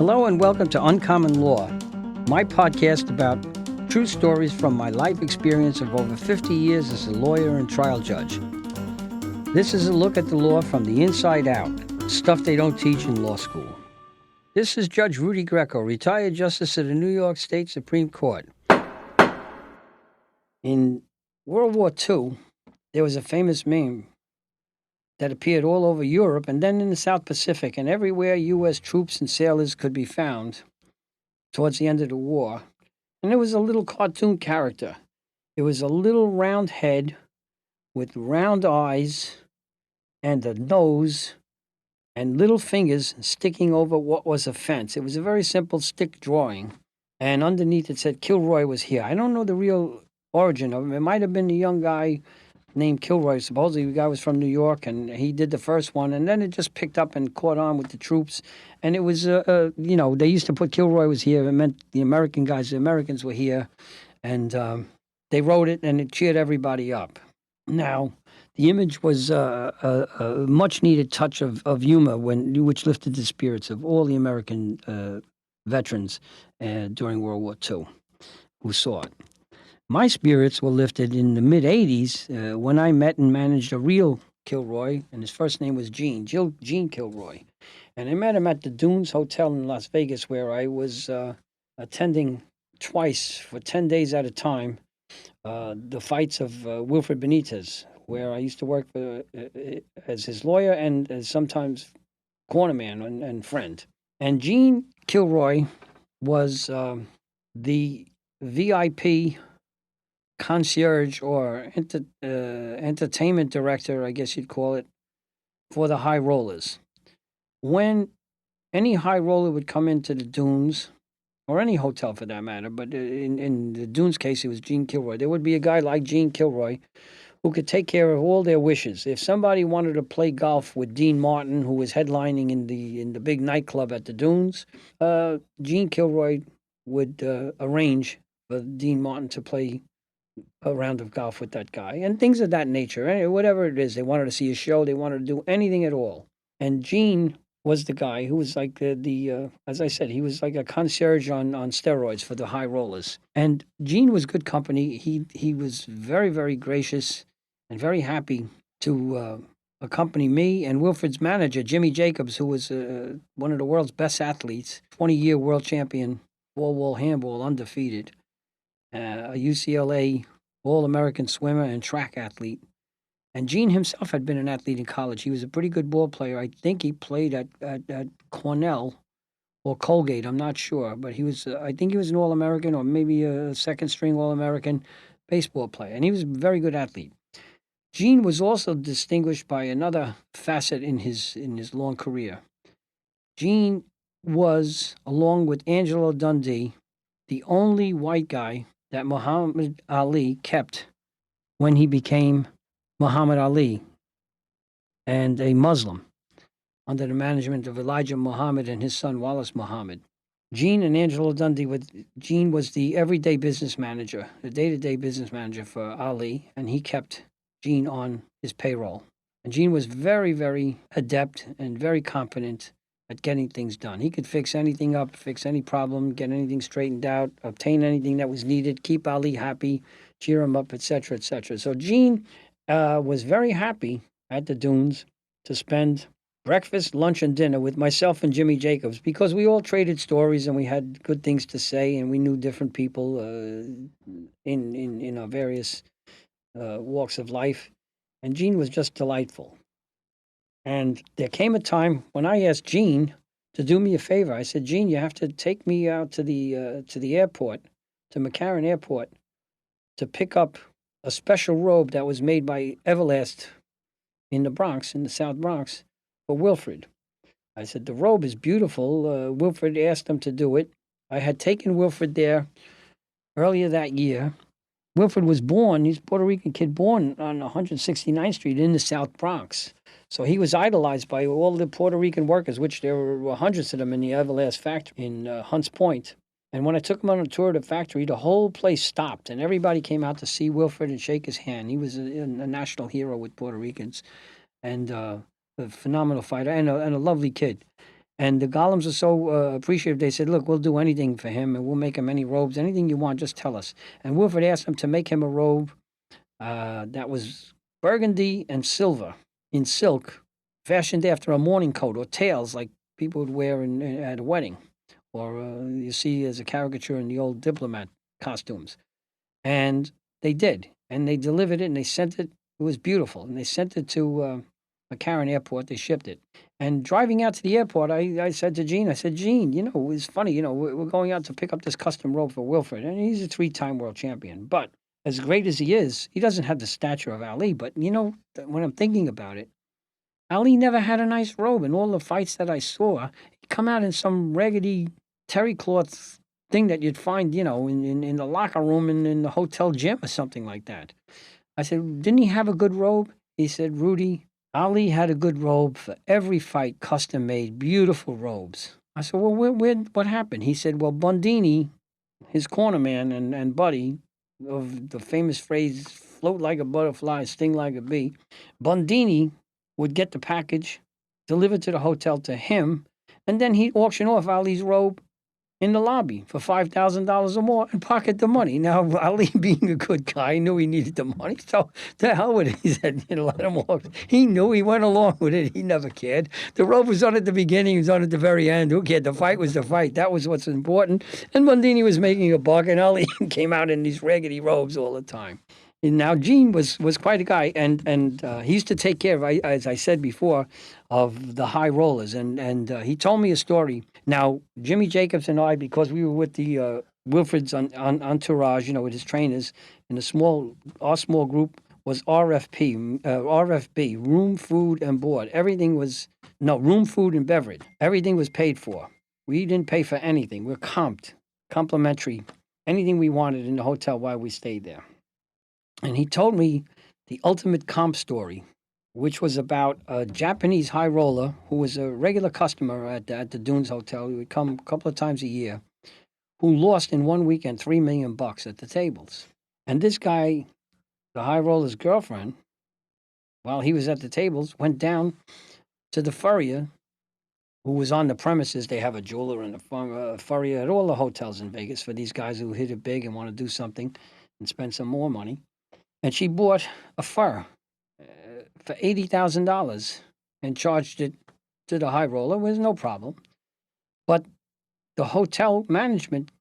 Hello and welcome to Uncommon Law, my podcast about true stories from my life experience of over 50 years as a lawyer and trial judge. This is a look at the law from the inside out, stuff they don't teach in law school. This is Judge Rudy Greco, retired Justice of the New York State Supreme Court. In World War II, there was a famous meme that appeared all over Europe and then in the South Pacific, and everywhere U.S. troops and sailors could be found towards the end of the war. And it was a little cartoon character. It was a little round head with round eyes and a nose and little fingers sticking over what was a fence. It was a very simple stick drawing, and underneath it said Kilroy was here. I don't know the real origin of him. It might have been a young guy named Kilroy. Supposedly the guy was from New York, and he did the first one, and then it just picked up and caught on with the troops. And it was, they used to put Kilroy was here. It meant the Americans were here, and they wrote it, and it cheered everybody up. Now, the image was a much-needed touch of humor, which lifted the spirits of all the American veterans during World War II who saw it. My spirits were lifted in the mid-'80s when I met and managed a real Kilroy, and his first name was Gene Kilroy. And I met him at the Dunes Hotel in Las Vegas, where I was attending twice for 10 days at a time the fights of Wilfred Benitez, where I used to work as his lawyer and as sometimes cornerman and friend. And Gene Kilroy was the VIP concierge or entertainment director, I guess you'd call it, for the high rollers. When any high roller would come into the Dunes, or any hotel for that matter, but in the Dunes case, it was Gene Kilroy. There would be a guy like Gene Kilroy who could take care of all their wishes. If somebody wanted to play golf with Dean Martin, who was headlining in the big nightclub at the Dunes, Gene Kilroy would arrange for Dean Martin to play a round of golf with that guy, and things of that nature. Whatever it is, they wanted to see a show, they wanted to do anything at all. And Gene was the guy who was like as I said, he was like a concierge on steroids for the high rollers. And Gene was good company. He was very, very gracious and very happy to accompany me and Wilfred's manager, Jimmy Jacobs, who was one of the world's best athletes, 20-year world champion, wall handball, undefeated, a UCLA All-American swimmer and track athlete. And Gene himself had been an athlete in college. He was a pretty good ball player. I think he played at Cornell or Colgate. I'm not sure. But I think he was an All-American or maybe a second-string All-American baseball player. And he was a very good athlete. Gene was also distinguished by another facet in his long career. Gene was, along with Angelo Dundee, the only white guy that Mohammad Ali kept when he became Mohammad Ali and a Muslim under the management of Elijah Muhammad and his son Wallace Muhammad. Gene and Angelo Dundee, Gene was the everyday business manager, the day-to-day business manager for Ali, and he kept Gene on his payroll. And Gene was very, very adept and very competent at getting things done. He could fix anything up, fix any problem, get anything straightened out, obtain anything that was needed, keep Ali happy, cheer him up, etc., etc. So Gene was very happy at the Dunes to spend breakfast, lunch, and dinner with myself and Jimmy Jacobs, because we all traded stories and we had good things to say, and we knew different people in our various walks of life. And Gene was just delightful. And there came a time when I asked Gene to do me a favor. I said, Gene, you have to take me out to the airport, to McCarran Airport, to pick up a special robe that was made by Everlast in the Bronx, in the South Bronx, for Wilfred. I said, the robe is beautiful. Wilfred asked him to do it. I had taken Wilfred there earlier that year. Wilfred was born, he's a Puerto Rican kid born on 169th Street in the South Bronx. So he was idolized by all the Puerto Rican workers, which there were hundreds of them in the Everlast factory in Hunts Point. And when I took him on a tour of the factory, the whole place stopped, and everybody came out to see Wilfred and shake his hand. He was a national hero with Puerto Ricans, and a phenomenal fighter, and a lovely kid. And the Golems are so appreciative. They said, "Look, we'll do anything for him, and we'll make him any robes, anything you want. Just tell us." And Wilfred asked him to make him a robe that was burgundy and silver in silk, fashioned after a mourning coat or tails, like people would wear at a wedding, or you see as a caricature in the old diplomat costumes. And they did, and they delivered it, and they sent it. It was beautiful, and they sent it to McCarran Airport. They shipped it. And driving out to the airport, I said to Gene, Gene, it's funny, we're going out to pick up this custom robe for Wilfred, and he's a 3-time world champion. But as great as he is, he doesn't have the stature of Ali. But, when I'm thinking about it, Ali never had a nice robe. In all the fights that I saw, he'd come out in some raggedy terry cloth thing that you'd find, in the locker room in the hotel gym or something like that. I said, didn't he have a good robe? He said, Rudy, Ali had a good robe for every fight, custom made, beautiful robes. I said, well, what happened? He said, well, Bundini, his corner man and buddy of the famous phrase, float like a butterfly, sting like a bee, Bundini would get the package delivered to the hotel to him, and then he'd auction off Ali's robe in the lobby for $5,000 or more and pocket the money. Now, Ali, being a good guy, knew he needed the money, so to hell with it. He said, let him walk. He knew, he went along with it. He never cared. The robe was on at the beginning, he was on at the very end. Who cared? The fight was the fight. That was what's important. And Bundini was making a buck, and Ali came out in these raggedy robes all the time. And now, Gene was quite a guy, and he used to take care of, as I said before, of the high rollers. And he told me a story. Now, Jimmy Jacobs and I, because we were with the Wilfred's entourage, with his trainers, in our small group was RFB, room, food, and board. Room, food, and beverage. Everything was paid for. We didn't pay for anything. We're complimentary, anything we wanted in the hotel while we stayed there. And he told me the ultimate comp story, which was about a Japanese high roller who was a regular customer at the Dunes Hotel. He would come a couple of times a year, who lost in one weekend $3 million at the tables. And this guy, the high roller's girlfriend, while he was at the tables, went down to the furrier who was on the premises. They have a jeweler and a furrier at all the hotels in Vegas for these guys who hit it big and want to do something and spend some more money. And she bought a fur for $80,000 and charged it to the high roller. It was no problem. But the hotel management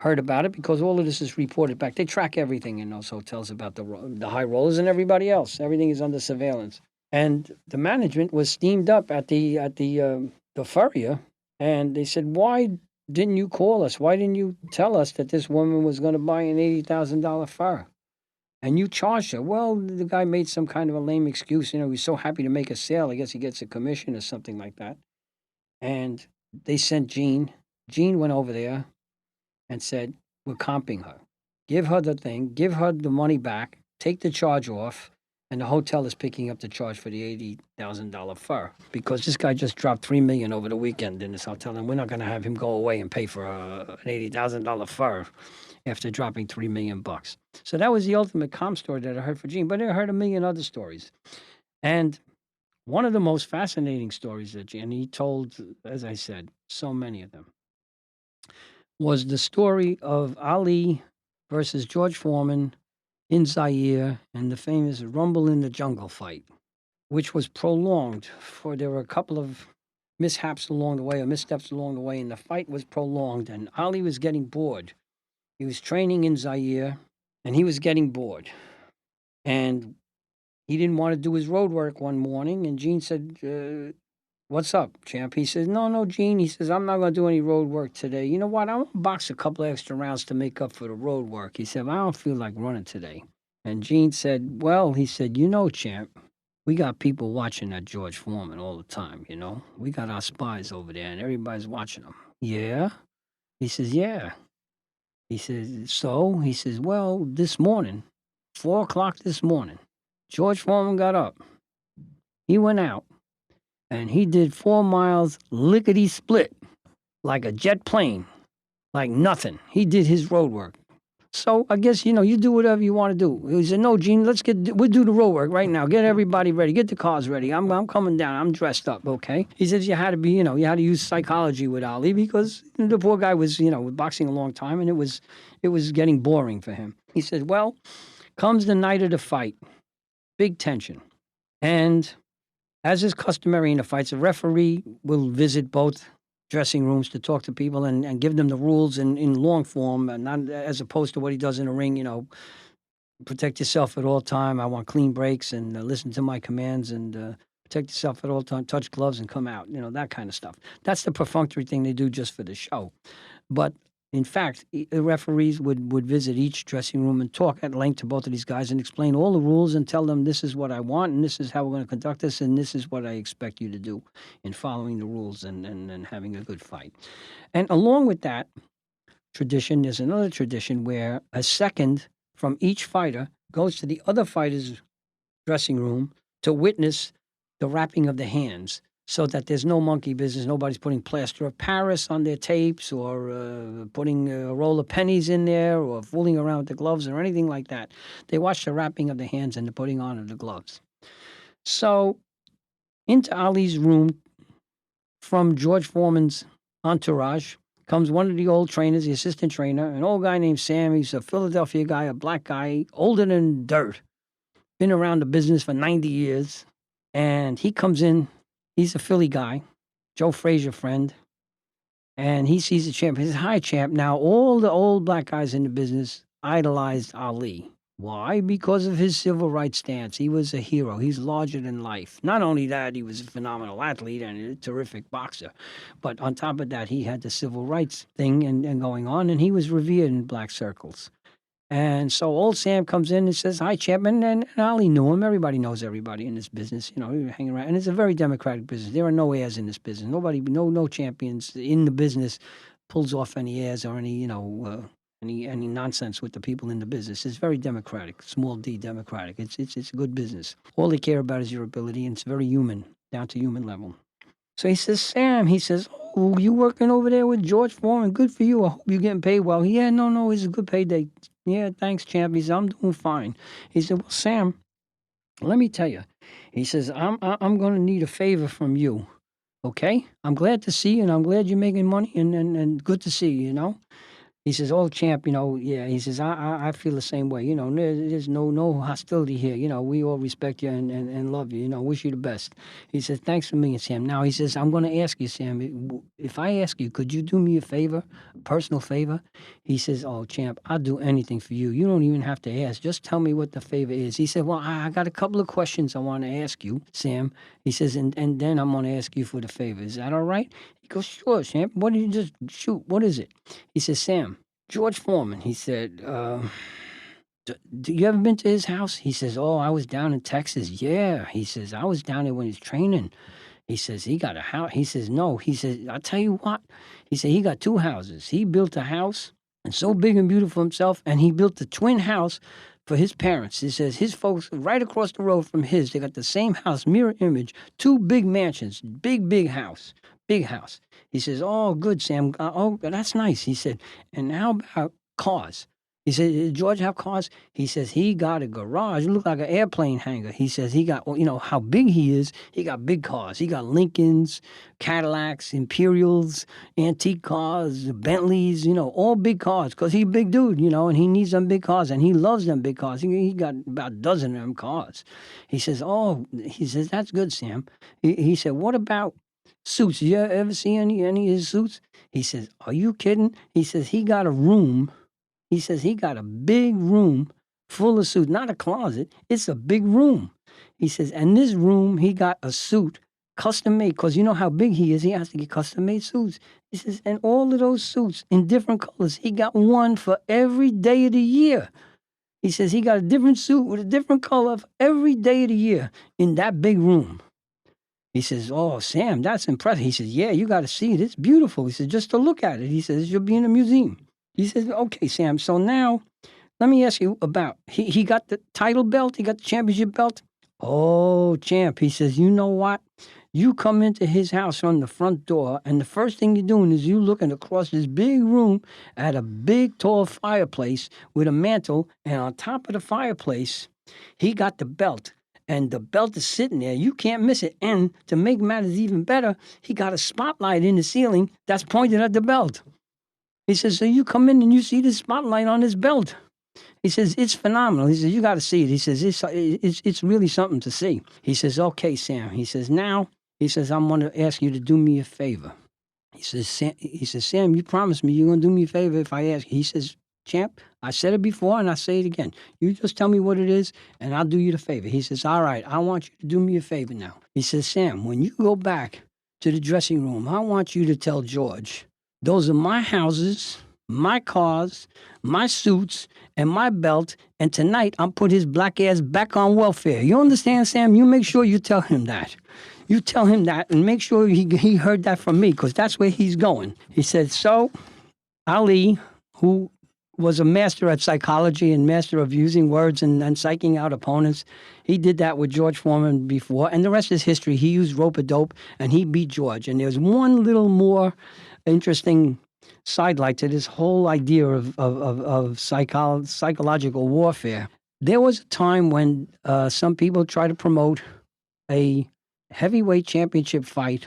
heard about it because all of this is reported back. They track everything in those hotels about the high rollers and everybody else. Everything is under surveillance. And the management was steamed up at the furrier, and they said, "Why didn't you call us? Why didn't you tell us that this woman was going to buy an $80,000 fur? And you charged her." Well, the guy made some kind of a lame excuse. He's so happy to make a sale. I guess he gets a commission or something like that. And they sent Gene. Gene went over there and said, "We're comping her. Give her the thing. Give her the money back. Take the charge off." And the hotel is picking up the charge for the $80,000 fur because this guy just dropped $3 million over the weekend in this hotel, and we're not going to have him go away and pay for an $80,000 fur after dropping $3 million. So that was the ultimate comp story that I heard for Gene, but I heard a million other stories. And one of the most fascinating stories that Gene, and he told, as I said, so many of them, was the story of Ali versus George Forman in Zaire and the famous Rumble in the Jungle fight, which was prolonged there were a couple of mishaps along the way or missteps along the way, and the fight was prolonged, and Ali was getting bored. He was training in Zaire, and he was getting bored. And he didn't want to do his road work one morning, and Gene said, "What's up, champ?" He says, No, Gene. He says, "I'm not going to do any road work today. You know what? I'm going to box a couple of extra rounds to make up for the road work." He said, "I don't feel like running today." And Gene said, "Well," he said, champ, we got people watching that George Foreman all the time, We got our spies over there, and everybody's watching them." "Yeah?" He says, "Yeah." He says, "So?" He says, "Well, this morning, 4 o'clock this morning, George Foreman got up. He went out, and he did 4 miles lickety-split, like a jet plane, like nothing. He did his road work. So I guess, you do whatever you want to do. He said, no, Gene, we'll do the road work right now. Get everybody ready. Get the cars ready. I'm coming down. I'm dressed up, okay? He says you had to use psychology with Ali because the poor guy was, boxing a long time and it was getting boring for him. He said, well, comes the night of the fight. Big tension. And as is customary in the fights, a referee will visit both dressing rooms to talk to people and give them the rules in long form, and not as opposed to what he does in the ring. Protect yourself at all time. I want clean breaks and listen to my commands and protect yourself at all time. Touch gloves and come out. That kind of stuff. That's the perfunctory thing they do just for the show. But in fact, the referees would visit each dressing room and talk at length to both of these guys and explain all the rules and tell them this is what I want and this is how we're going to conduct this and this is what I expect you to do in following the rules and having a good fight. And along with that tradition, there's another tradition where a second from each fighter goes to the other fighter's dressing room to witness the wrapping of the hands, so that there's no monkey business. Nobody's putting plaster of Paris on their tapes or putting a roll of pennies in there or fooling around with the gloves or anything like that. They watch the wrapping of the hands and the putting on of the gloves. So into Ali's room from George Forman's entourage comes one of the old trainers, the assistant trainer, an old guy named Sam. He's a Philadelphia guy, a black guy, older than dirt. Been around the business for 90 years. And he comes in. He's a Philly guy, Joe Frazier friend, and he sees the champ. He says, hi, champ. Now, all the old black guys in the business idolized Ali. Why? Because of his civil rights stance. He was a hero. He's larger than life. Not only that, he was a phenomenal athlete and a terrific boxer. But on top of that, he had the civil rights thing and going on, and he was revered in black circles. And so old Sam comes in and says, hi, champ. And Ali knew him. Everybody knows everybody in this business. He was hanging around. And it's a very democratic business. There are no heirs in this business. No champions in the business pulls off any heirs or any nonsense with the people in the business. It's very democratic, small d democratic. It's a good business. All they care about is your ability, and it's very human, down to human level. So he says, Sam, oh, you working over there with George Foreman? Good for you. I hope you're getting paid well. Yeah, no, it's a good payday. Yeah, thanks, champ. He said, I'm doing fine. He said, well, Sam, let me tell you. He says, I'm going to need a favor from you, okay? I'm glad to see you, and I'm glad you're making money, and good to see you, He says, oh, champ, yeah. He says, I feel the same way. There's no hostility here. We all respect you and love you, wish you the best. He says, thanks for me, Sam. Now, he says, I'm going to ask you, Sam, if I ask you, could you do me a favor, a personal favor? He says, oh, champ, I'll do anything for you. You don't even have to ask. Just tell me what the favor is. He said, well, I got a couple of questions I want to ask you, Sam. He says, and then I'm going to ask you for the favor. Is that all right? He goes, sure, champ. What did you just shoot? What is it? He says, Sam, George Foreman, he said, do you ever been to his house? He says, oh, I was down in Texas. Yeah. He says, I was down there when he's training. He says, he got a house. He says, no. He says, I'll tell you what. He said, he got two houses. He built a house and so big and beautiful himself, and he built a twin house for his parents. He says, his folks right across the road from his, they got the same house, mirror image, two big mansions, big house. Big house. He says, oh, good, Sam. Oh, that's nice. He said, and how about cars? He said, did George have cars? He says, he got a garage. It looked like an airplane hangar. He says, he got, how big he is. He got big cars. He got Lincolns, Cadillacs, Imperials, antique cars, Bentleys, all big cars. Because he's a big dude, and he needs them big cars. And he loves them big cars. He got about a dozen of them cars. He says, that's good, Sam. He said, what about suits? You ever see any of his suits? He says, are you kidding? He says, he got a room. He says, he got a big room full of suits. Not a closet. It's a big room. He says, and this room, he got a suit custom made. Because you know how big he is. He has to get custom made suits. He says, and all of those suits in different colors. He got one for every day of the year. He says, he got a different suit with a different color for every day of the year in that big room. He says, oh, Sam, that's impressive. He says, yeah, you got to see it. It's beautiful. He says, just to look at it. He says, you'll be in a museum. He says, okay, Sam, so now let me ask you about, he got the title belt. He got the championship belt. Oh, champ. He says, you know what? You come into his house from the front door, and the first thing you're doing is you looking across this big room at a big, tall fireplace with a mantle, and on top of the fireplace, he got the belt. And the belt is sitting there. You can't miss it. And to make matters even better, he got a spotlight in the ceiling that's pointed at the belt. He says, so you come in and you see the spotlight on his belt. He says, it's phenomenal. He says, you got to see it. He says, it's really something to see. He says, okay, Sam. He says, now, he says, I'm going to ask you to do me a favor. He says, Sam, you promised me you're going to do me a favor if I ask. He says, champ, I said it before and I say it again. You just tell me what it is and I'll do you the favor. He says, all right, I want you to do me a favor now. He says, Sam, when you go back to the dressing room, I want you to tell George, those are my houses, my cars, my suits, and my belt, and tonight I'm put his black ass back on welfare. You understand, Sam? You make sure you tell him that. You tell him that and make sure he heard that from me, because that's where he's going. He said, so Ali, who was a master at psychology and master of using words and psyching out opponents. He did that with George Forman before, and the rest is history. He used rope-a-dope, and he beat George. And there's one little more interesting sidelight to this whole idea of psychological warfare. There was a time when some people tried to promote a heavyweight championship fight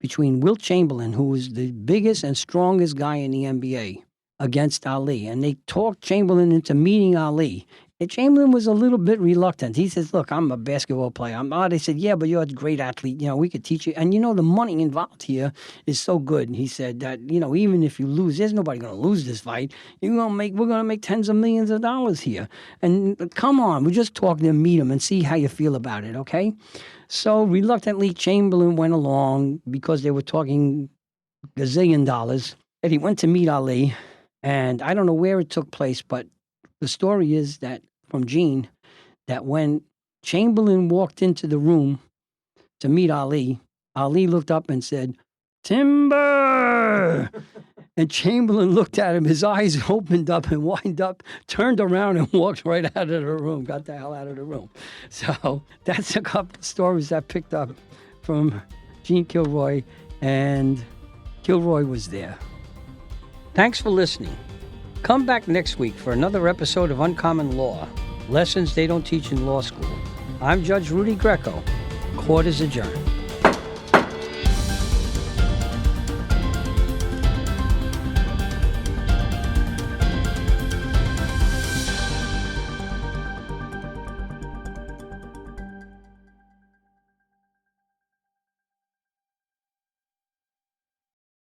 between Wilt Chamberlain, who was the biggest and strongest guy in the NBA, against Ali. And they talked Chamberlain into meeting Ali. And Chamberlain was a little bit reluctant. He says, look, I'm a basketball player. They said, yeah, but you're a great athlete. We could teach you. And, the money involved here is so good. And he said that, even if you lose, there's nobody going to lose this fight. We're going to make tens of millions of dollars here. And come on, we just talk to him, meet him, and see how you feel about it, okay? So reluctantly, Chamberlain went along because they were talking gazillion dollars. And he went to meet Ali. And I don't know where it took place, but the story is that from Gene, that when Chamberlain walked into the room to meet Ali, Ali looked up and said, "Timber!" And Chamberlain looked at him, his eyes opened up and widened up, turned around and walked right out of the room, got the hell out of the room. So that's a couple of stories I picked up from Gene Kilroy, and Kilroy was there. Thanks for listening. Come back next week for another episode of Uncommon Law, lessons they don't teach in law school. I'm Judge Rudy Greco. Court is adjourned.